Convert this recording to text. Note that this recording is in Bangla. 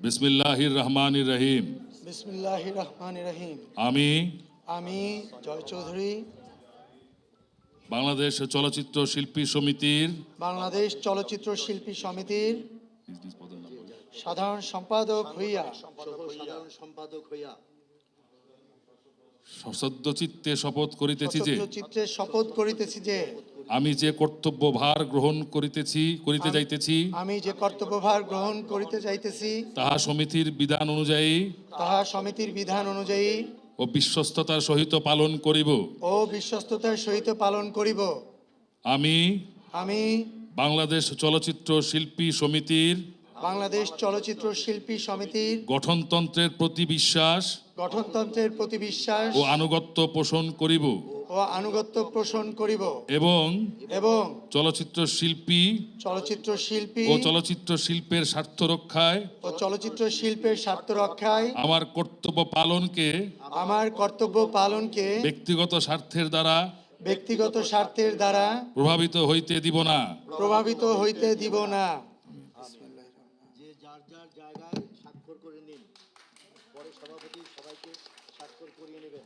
বিসমিল্লাহির রহমানির রহিম। বিসমিল্লাহির রহমানির রহিম। আমি জয় চৌধুরী বাংলাদেশ চলচ্চিত্র শিল্পী সমিতির বাংলাদেশ চলচ্চিত্র শিল্পী সমিতির সাধারণ সম্পাদক হইয়া সদ্যচিত্তে শপথ করিতেছি যে চিত্তে শপথ করিতেছি যে আমি যে কর্তব্যভার গ্রহণ করিতে যাইতেছি আমি যে কর্তব্যভার গ্রহণ করিতে যাইতেছি তাহা সমিতির বিধান অনুযায়ী ও বিশ্বস্ততার সহিত পালন করিব। আমি বাংলাদেশ চলচ্চিত্র শিল্পী সমিতির গঠনতন্ত্রের প্রতি বিশ্বাস ও আনুগত্য পোষণ করিব এবং চলচ্চিত্র শিল্পী ও চলচ্চিত্র শিল্পের স্বার্থ রক্ষায় আমার কর্তব্য পালনকে ব্যক্তিগত স্বার্থের দ্বারা প্রভাবিত হইতে দিব না। যে যার যার জায়গায় স্বাক্ষর করে নিন, পরে সভাপতি সবাইকে স্বাক্ষর করিয়ে নেবেন।